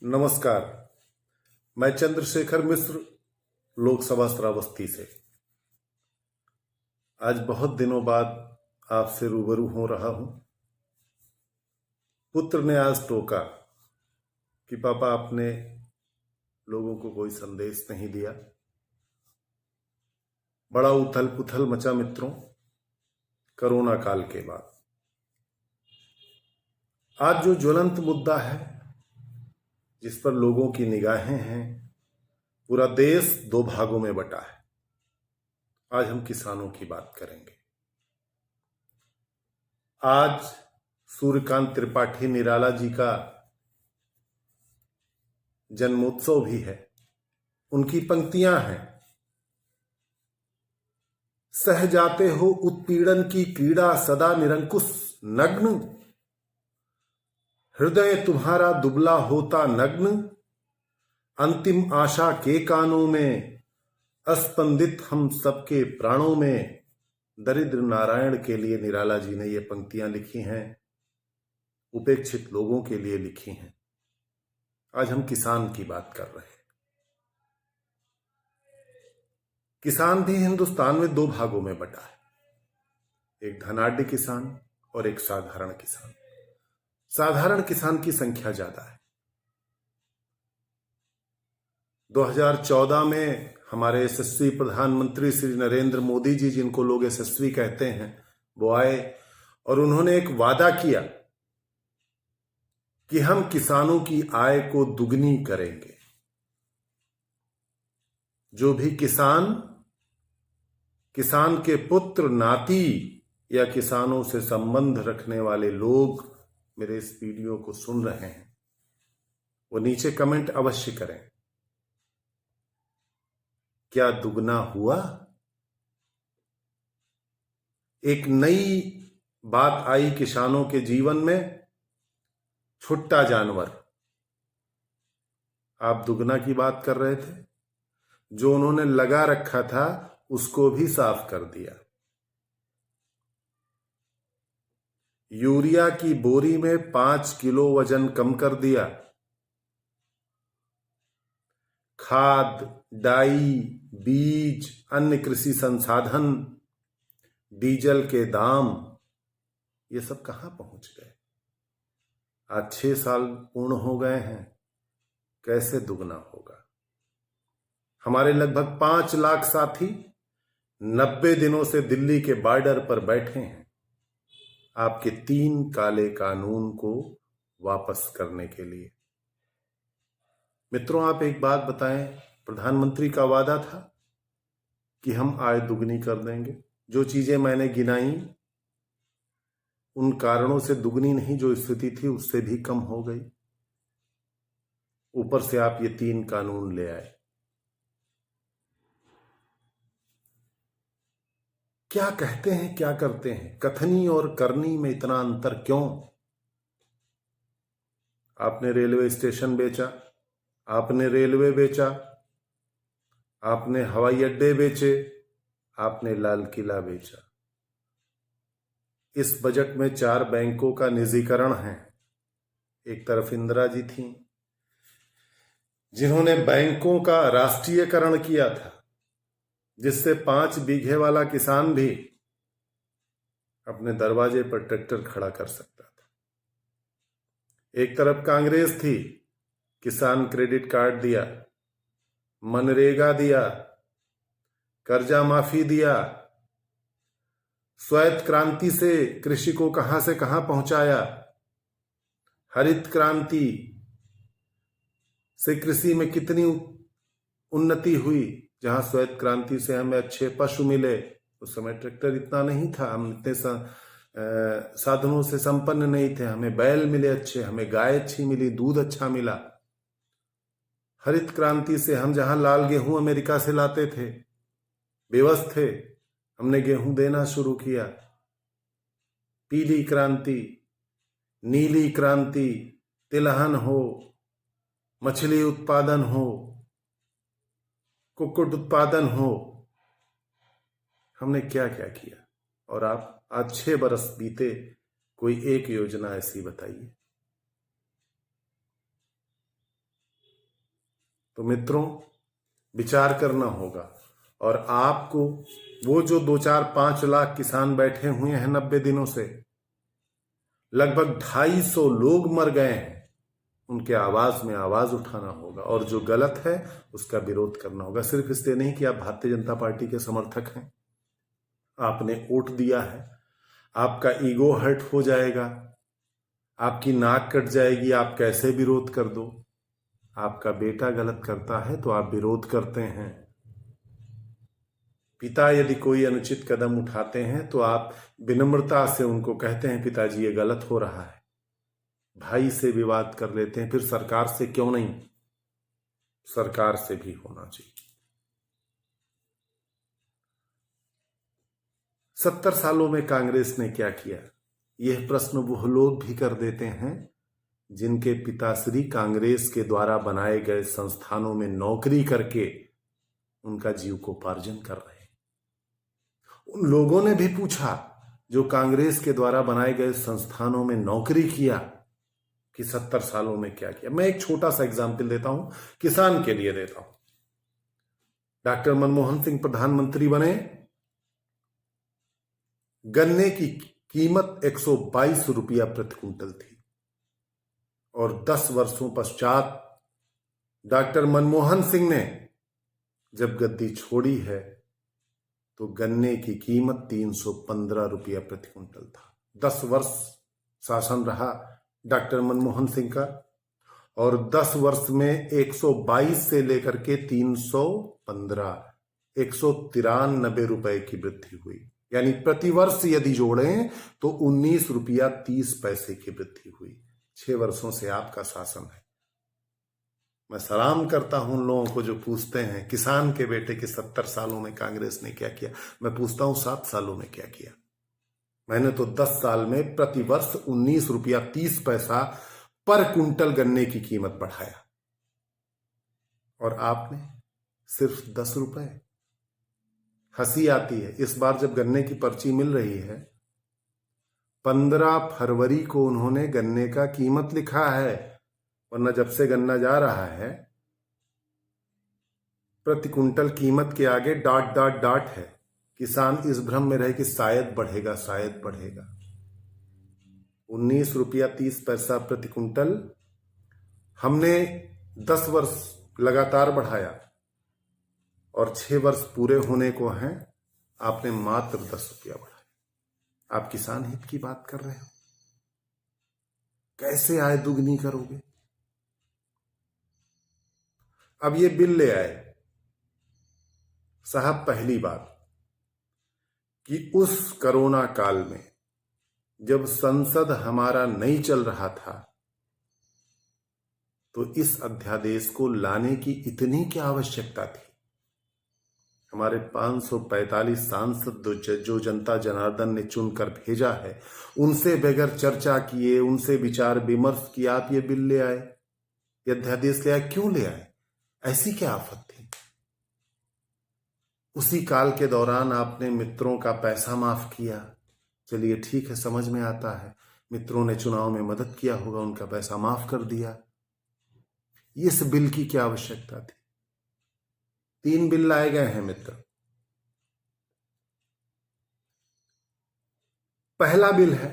नमस्कार। मैं चंद्रशेखर मिश्र लोकसभा श्रावस्ती से आज बहुत दिनों बाद आपसे रूबरू हो रहा हूं। पुत्र ने आज टोका कि पापा आपने लोगों को कोई संदेश नहीं दिया। बड़ा उथल पुथल मचा मित्रों कोरोना काल के बाद। आज जो ज्वलंत मुद्दा है जिस पर लोगों की निगाहें हैं, पूरा देश दो भागों में बटा है। आज हम किसानों की बात करेंगे। आज सूर्यकांत त्रिपाठी निराला जी का जन्मोत्सव भी है। उनकी पंक्तियां हैं, सह जाते हो उत्पीड़न की पीड़ा सदा निरंकुश नग्न, हृदय तुम्हारा दुबला होता नग्न, अंतिम आशा के कानों में अस्पंदित हम सबके प्राणों में। दरिद्र नारायण के लिए निराला जी ने ये पंक्तियां लिखी हैं, उपेक्षित लोगों के लिए लिखी हैं। आज हम किसान की बात कर रहे हैं। किसान भी हिंदुस्तान में दो भागों में बटा है, एक धनाढ्य किसान और एक साधारण किसान। साधारण किसान की संख्या ज्यादा है। 2014 में हमारे यशस्वी प्रधानमंत्री श्री नरेंद्र मोदी जी, जिनको लोग यशस्वी कहते हैं, वो आए और उन्होंने एक वादा किया कि हम किसानों की आय को दुगनी करेंगे। जो भी किसान के पुत्र नाती या किसानों से संबंध रखने वाले लोग मेरे इस वीडियो को सुन रहे हैं, वो नीचे कमेंट अवश्य करें। क्या दुगना हुआ? एक नई बात आई किसानों के जीवन में, छुट्टा जानवर। आप दुगना की बात कर रहे थे, जो उन्होंने लगा रखा था उसको भी साफ कर दिया। यूरिया की बोरी में 5 किलो वजन कम कर दिया। खाद, डाई, बीज, अन्य कृषि संसाधन, डीजल के दाम, ये सब कहां पहुंच गए? आज 6 साल पूर्ण हो गए हैं, कैसे दुगना होगा? हमारे लगभग 5 लाख साथी 90 दिनों से दिल्ली के बॉर्डर पर बैठे हैं आपके 3 काले कानून को वापस करने के लिए। मित्रों, आप एक बात बताएं, प्रधानमंत्री का वादा था कि हम आय दुगनी कर देंगे। जो चीजें मैंने गिनाई उन कारणों से दुगनी नहीं, जो स्थिति थी उससे भी कम हो गई। ऊपर से आप ये 3 कानून ले आए। क्या कहते हैं, क्या करते हैं? कथनी और करनी में इतना अंतर क्यों? आपने रेलवे स्टेशन बेचा, आपने रेलवे बेचा, आपने हवाई अड्डे बेचे, आपने लाल किला बेचा। इस बजट में 4 बैंकों का निजीकरण है। एक तरफ इंदिरा जी थी जिन्होंने बैंकों का राष्ट्रीयकरण किया था, जिससे 5 बीघे वाला किसान भी अपने दरवाजे पर ट्रैक्टर खड़ा कर सकता था। एक तरफ कांग्रेस थी, किसान क्रेडिट कार्ड दिया, मनरेगा दिया, कर्जा माफी दिया, श्वेत क्रांति से कृषि को कहां से कहां पहुंचाया, हरित क्रांति से कृषि में कितनी उन्नति हुई। जहां श्वेत क्रांति से हमें अच्छे पशु मिले, उस समय ट्रैक्टर इतना नहीं था, हम इतने साधनों से संपन्न नहीं थे, हमें बैल मिले अच्छे, हमें गाय अच्छी मिली, दूध अच्छा मिला। हरित क्रांति से हम जहां लाल गेहूं अमेरिका से लाते थे, बेबस थे, हमने गेहूं देना शुरू किया। पीली क्रांति, नीली क्रांति, तिलहन हो, मछली उत्पादन हो, कुक्कुट उत्पादन हो, हमने क्या क्या किया। और आप आज 6 बरस बीते, कोई एक योजना ऐसी बताइए। तो मित्रों, विचार करना होगा। और आपको वो जो 2-4-5 लाख किसान बैठे हुए हैं 90 दिनों से, लगभग 250 लोग मर गए हैं, उनके आवाज में आवाज उठाना होगा और जो गलत है उसका विरोध करना होगा। सिर्फ इसलिए नहीं कि आप भारतीय जनता पार्टी के समर्थक हैं, आपने वोट दिया है, आपका ईगो हर्ट हो जाएगा, आपकी नाक कट जाएगी, आप कैसे विरोध कर दो। आपका बेटा गलत करता है तो आप विरोध करते हैं। पिता यदि कोई अनुचित कदम उठाते हैं तो आप विनम्रता से उनको कहते हैं, पिताजी ये गलत हो रहा है। भाई से विवाद कर लेते हैं, फिर सरकार से क्यों नहीं, सरकार से भी होना चाहिए। 70 सालों में कांग्रेस ने क्या किया, यह प्रश्न वो लोग भी कर देते हैं जिनके पिताश्री कांग्रेस के द्वारा बनाए गए संस्थानों में नौकरी करके उनका जीविकोपार्जन कर रहे हैं। उन लोगों ने भी पूछा जो कांग्रेस के द्वारा बनाए गए संस्थानों में नौकरी किया कि 70 सालों में क्या किया। मैं एक छोटा सा एग्जाम्पल देता हूं, किसान के लिए देता हूं। डॉक्टर मनमोहन सिंह प्रधानमंत्री बने, गन्ने की कीमत 122 रुपया प्रति क्विंटल थी और 10 वर्षों पश्चात डॉक्टर मनमोहन सिंह ने जब गद्दी छोड़ी है तो गन्ने की कीमत 315 रुपया प्रति क्विंटल था। 10 वर्ष शासन रहा डॉक्टर मनमोहन सिंह का और 10 वर्ष में 122 से लेकर के 315, 193 रुपए की वृद्धि हुई। यानी प्रतिवर्ष यदि जोड़ें तो 19 रुपया 30 पैसे की वृद्धि हुई। 6 वर्षों से आपका शासन है। मैं सलाम करता हूं उन लोगों को जो पूछते हैं किसान के बेटे कि 70 सालों में कांग्रेस ने क्या किया। मैं पूछता हूं 7 सालों में क्या किया। मैंने तो 10 साल में प्रतिवर्ष 19 रुपया 30 पैसा पर कुंटल गन्ने की कीमत बढ़ाया और आपने सिर्फ 10 रुपए। हंसी आती है। इस बार जब गन्ने की पर्ची मिल रही है, 15 फरवरी को उन्होंने गन्ने का कीमत लिखा है, वरना जब से गन्ना जा रहा है प्रति कुंटल कीमत के आगे डॉट डॉट डॉट है। किसान इस भ्रम में रहे कि शायद बढ़ेगा, शायद बढ़ेगा। 19 रुपया 30 पैसा प्रति कुंटल हमने 10 वर्ष लगातार बढ़ाया और 6 वर्ष पूरे होने को हैं, आपने मात्र 10 रुपया बढ़ाया। आप किसान हित की बात कर रहे हो, कैसे आय दुगनी करोगे। अब ये बिल ले आए साहब। पहली बात कि उस कोरोना काल में जब संसद हमारा नहीं चल रहा था तो इस अध्यादेश को लाने की इतनी क्या आवश्यकता थी। हमारे 545 सांसद जो जनता जनार्दन ने चुनकर भेजा है, उनसे बगैर चर्चा किए, उनसे विचार विमर्श किए आप ये बिल ले आए, ये अध्यादेश ले आए। क्यों ले आए? ऐसी क्या आफत थी? उसी काल के दौरान आपने मित्रों का पैसा माफ किया। चलिए ठीक है, समझ में आता है, मित्रों ने चुनाव में मदद किया होगा, उनका पैसा माफ कर दिया। इस बिल की क्या आवश्यकता थी? 3 बिल लाए गए हैं मित्र। पहला बिल है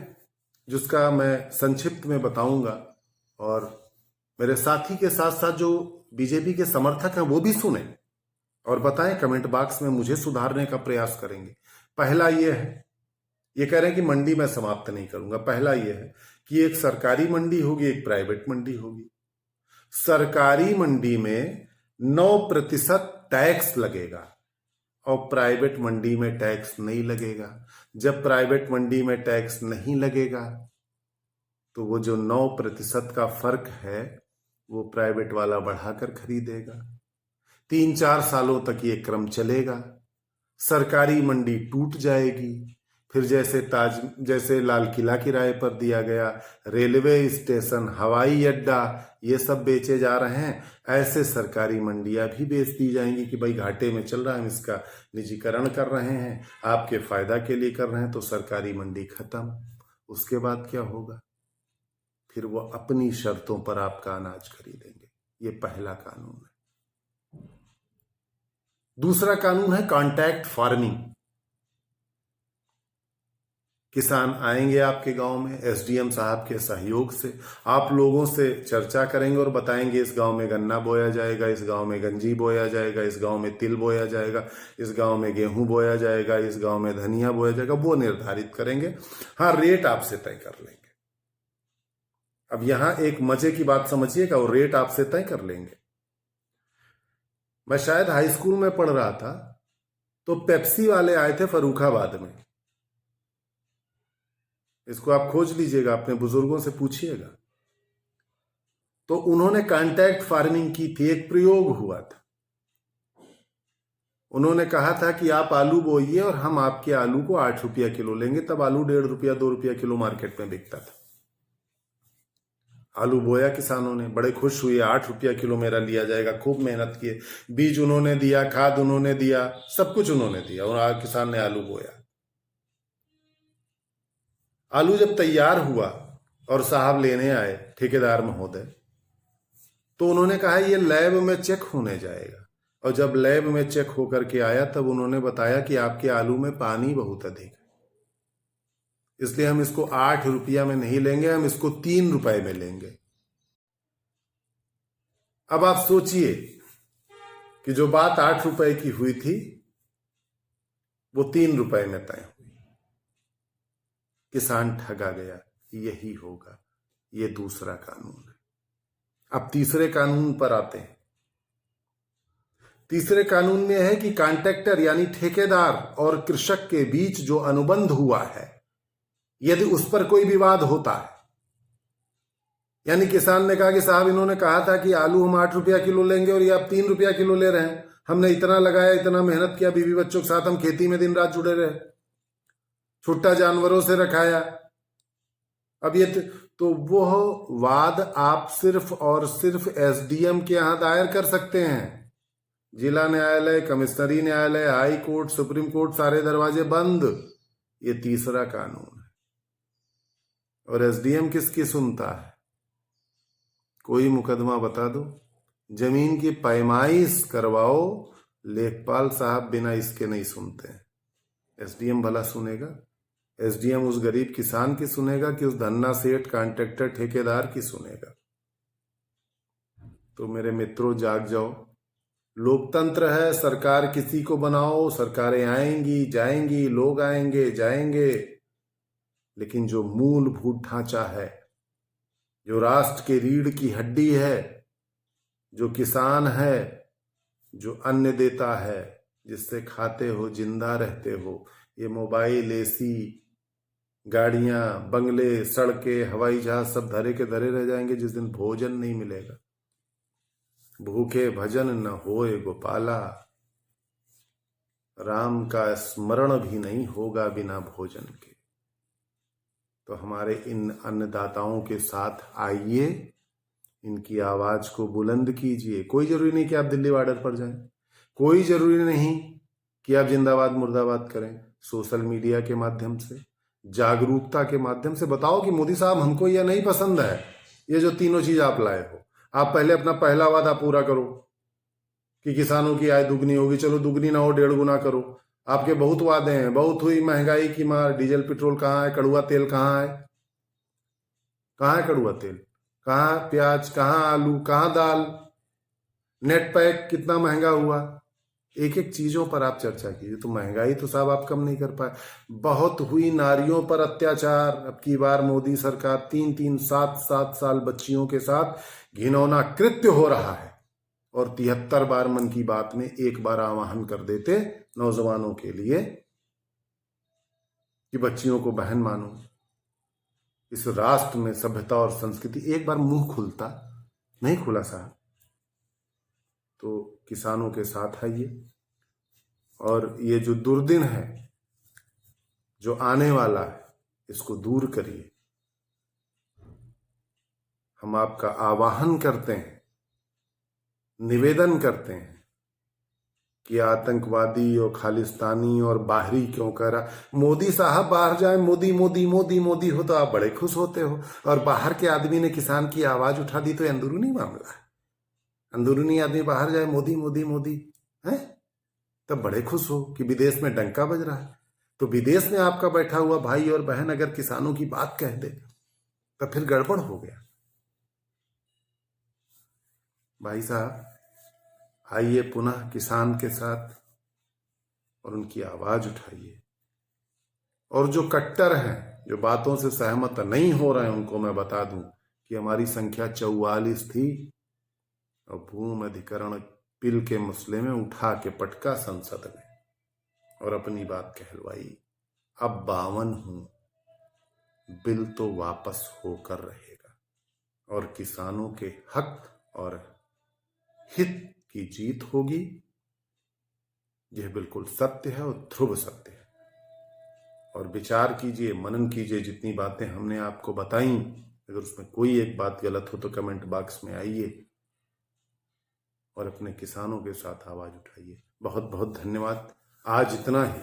जिसका मैं संक्षिप्त में बताऊंगा और मेरे साथी के साथ साथ जो बीजेपी के समर्थक हैं वो भी सुने और बताएं, कमेंट बॉक्स में मुझे सुधारने का प्रयास करेंगे। पहला ये है, ये कह रहे हैं कि मंडी मैं समाप्त नहीं करूंगा। पहला ये है कि एक सरकारी मंडी होगी, एक प्राइवेट मंडी होगी। सरकारी मंडी में 9% टैक्स लगेगा और प्राइवेट मंडी में टैक्स नहीं लगेगा। जब प्राइवेट मंडी में टैक्स नहीं लगेगा तो वो जो 9% का फर्क है वो प्राइवेट वाला बढ़ाकर खरीदेगा। 3-4 सालों तक ये क्रम चलेगा। सरकारी मंडी टूट जाएगी। फिर जैसे लाल किला किराए पर दिया गया, रेलवे स्टेशन, हवाई अड्डा, ये सब बेचे जा रहे हैं, ऐसे सरकारी मंडियां भी बेच दी जाएंगी कि भाई घाटे में चल रहा है, हम इसका निजीकरण कर रहे हैं, आपके फायदा के लिए कर रहे हैं। तो सरकारी मंडी खत्म। उसके बाद क्या होगा? फिर वो अपनी शर्तों पर आपका अनाज खरीदेंगे। ये पहला कानून है। दूसरा कानून है कॉन्टैक्ट फार्मिंग। किसान आएंगे आपके गांव में एसडीएम साहब के सहयोग से, आप लोगों से चर्चा करेंगे और बताएंगे इस गांव में गन्ना बोया जाएगा, इस गांव में गंजी बोया जाएगा, इस गांव में तिल बोया जाएगा, इस गांव में गेहूं बोया जाएगा, इस गांव में धनिया बोया जाएगा, वो निर्धारित करेंगे। हाँ, रेट आपसे तय कर लेंगे। अब यहां एक मजे की बात समझिएगा, वो रेट आपसे तय कर लेंगे। मैं शायद हाई स्कूल में पढ़ रहा था, तो पेप्सी वाले आए थे फर्रुखाबाद में। इसको आप खोज लीजिएगा, अपने बुजुर्गों से पूछिएगा। तो उन्होंने कॉन्टैक्ट फार्मिंग की थी, एक प्रयोग हुआ था। उन्होंने कहा था कि आप आलू बोइए और हम आपके आलू को 8 रुपया किलो लेंगे। तब आलू 1.5 रुपया 2 रुपया किलो मार्केट में बिकता था। आलू बोया किसानों ने, बड़े खुश हुए, 8 रुपया किलो मेरा लिया जाएगा। खूब मेहनत किए, बीज उन्होंने दिया, खाद उन्होंने दिया, सब कुछ उन्होंने दिया, और किसान ने आलू बोया। आलू जब तैयार हुआ और साहब लेने आए, ठेकेदार महोदय, तो उन्होंने कहा ये लैब में चेक होने जाएगा। और जब लैब में चेक होकर के आया, तब उन्होंने बताया कि आपके आलू में पानी बहुत अधिक है, इसलिए हम इसको 8 रुपया में नहीं लेंगे, हम इसको 3 रुपए में लेंगे। अब आप सोचिए कि जो बात 8 रुपए की हुई थी, वो 3 रुपए में तय हुई। किसान ठगा गया। यही होगा, ये दूसरा कानून है। अब तीसरे कानून पर आते हैं। तीसरे कानून में है कि कॉन्ट्रैक्टर यानी ठेकेदार और कृषक के बीच जो अनुबंध हुआ है, यदि उस पर कोई विवाद होता है, यानी किसान ने कहा कि साहब इन्होंने कहा था कि आलू हम 8 रुपया किलो लेंगे और ये आप 3 रुपया किलो ले रहे हैं, हमने इतना लगाया, इतना मेहनत किया, बीवी बच्चों के साथ हम खेती में दिन रात जुड़े रहे, छुट्टा जानवरों से रखाया। अब ये तो वो वाद आप सिर्फ और सिर्फ एसडीएम के यहां दायर कर सकते हैं। जिला न्यायालय, कमिश्नरी न्यायालय, हाई कोर्ट, सुप्रीम कोर्ट, सारे दरवाजे बंद। ये तीसरा कानून है। और एसडीएम किसकी सुनता है? कोई मुकदमा बता दो, जमीन की पैमाइश करवाओ, लेखपाल साहब बिना इसके नहीं सुनते हैं। एसडीएम भला सुनेगा? एसडीएम उस गरीब किसान की सुनेगा कि उस धन्ना सेठ कॉन्ट्रैक्टर ठेकेदार की सुनेगा? तो मेरे मित्रों, जाग जाओ। लोकतंत्र है, सरकार किसी को बनाओ, सरकारें आएंगी जाएंगी, लोग आएंगे जाएंगे, लेकिन जो मूलभूत ढांचा है, जो राष्ट्र के रीढ़ की हड्डी है, जो किसान है, जो अन्न देता है, जिससे खाते हो, जिंदा रहते हो, ये मोबाइल, एसी, गाड़ियां, बंगले, सड़कें, हवाई जहाज सब धरे के धरे रह जाएंगे जिस दिन भोजन नहीं मिलेगा। भूखे भजन न होए गोपाला, राम का स्मरण भी नहीं होगा बिना भोजन के। तो हमारे इन अन्नदाताओं के साथ आइए, इनकी आवाज को बुलंद कीजिए। कोई जरूरी नहीं कि आप दिल्ली बॉर्डर पर जाएं, कोई जरूरी नहीं कि आप जिंदाबाद मुर्दाबाद करें। सोशल मीडिया के माध्यम से, जागरूकता के माध्यम से बताओ कि मोदी साहब हमको यह नहीं पसंद है, ये जो तीनों चीज आप लाए हो। आप पहले अपना पहला वादा पूरा करो कि किसानों की आय दुगनी होगी, चलो दुगनी ना हो 1.5 गुना करो। आपके बहुत वादे हैं, बहुत हुई महंगाई की मार, डीजल पेट्रोल कहाँ है, कड़ुआ तेल कहाँ है? कहाँ है कड़ुआ तेल? कहाँ प्याज? कहाँ आलू? कहाँ दाल? नेट पैक कितना महंगा हुआ? एक एक चीजों पर आप चर्चा कीजिए। तो महंगाई तो साहब आप कम नहीं कर पाए। बहुत हुई नारियों पर अत्याचार, अब की बार मोदी सरकार 3-3, 7-7 साल बच्चियों के साथ घिनौना कृत्य हो रहा है। और 73 बार मन की बात में एक बार आह्वान कर देते नौजवानों के लिए कि बच्चियों को बहन मानो। इस राष्ट्र में सभ्यता और संस्कृति, एक बार मुंह खुलता, नहीं खुला साहब। तो किसानों के साथ आइए, और ये जो दुर्दिन है, जो आने वाला है, इसको दूर करिए। हम आपका आह्वान करते हैं, निवेदन करते हैं कि आतंकवादी और खालिस्तानी और बाहरी क्यों कह रहा। मोदी साहब बाहर जाए, मोदी मोदी मोदी मोदी हो तो आप बड़े खुश होते हो, और बाहर के आदमी ने किसान की आवाज उठा दी तो अंदरूनी मामला है। अंदरूनी आदमी बाहर जाए, मोदी मोदी मोदी है। तब बड़े खुश हो कि विदेश में डंका बज रहा है। तो विदेश में आपका बैठा हुआ भाई और बहन अगर किसानों की बात कह दे तो फिर गड़बड़ हो गया। भाई साहब, आइए पुनः किसान के साथ और उनकी आवाज उठाइए। और जो कट्टर हैं, जो बातों से सहमत नहीं हो रहे हैं, उनको मैं बता दूं कि हमारी संख्या 44 थी और भूमि अधिकरण बिल के मसले में उठा के पटका संसद में और अपनी बात कहलवाई। अब 52 हूं, बिल तो वापस होकर रहेगा और किसानों के हक और हित की जीत होगी। यह बिल्कुल सत्य है और ध्रुव सत्य है। और विचार कीजिए, मनन कीजिए, जितनी बातें हमने आपको बताई, अगर उसमें कोई एक बात गलत हो तो कमेंट बॉक्स में आइए और अपने किसानों के साथ आवाज उठाइए। बहुत बहुत धन्यवाद। आज इतना ही।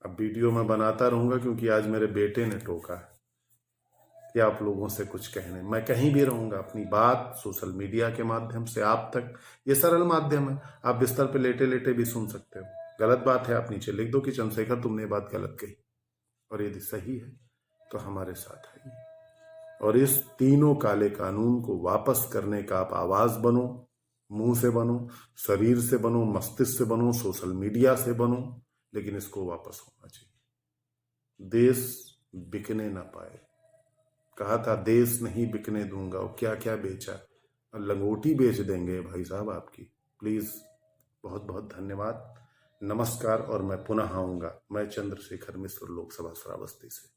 अब वीडियो मैं बनाता रहूंगा क्योंकि आज मेरे बेटे ने टोका है कि आप लोगों से कुछ कहने। मैं कहीं भी रहूंगा, अपनी बात सोशल मीडिया के माध्यम से आप तक, ये सरल माध्यम है। आप बिस्तर पे लेटे लेटे भी सुन सकते हो। गलत बात है, आप नीचे लिख दो कि चंद्रशेखर तुमने बात गलत कही, और यदि सही है तो हमारे साथ आइए और इस तीनों काले कानून को वापस करने का आप आवाज बनो। मुंह से बनो, शरीर से बनो, मस्तिष्क से बनो, सोशल मीडिया से बनो, लेकिन इसको वापस होना चाहिए। देश बिकने ना पाए। कहा था देश नहीं बिकने दूंगा, और क्या क्या बेचा, लंगोटी बेच देंगे भाई साहब आपकी। प्लीज, बहुत बहुत धन्यवाद, नमस्कार। और मैं पुनः आऊंगा। मैं चंद्रशेखर मिश्र, लोकसभा श्रावस्ती से।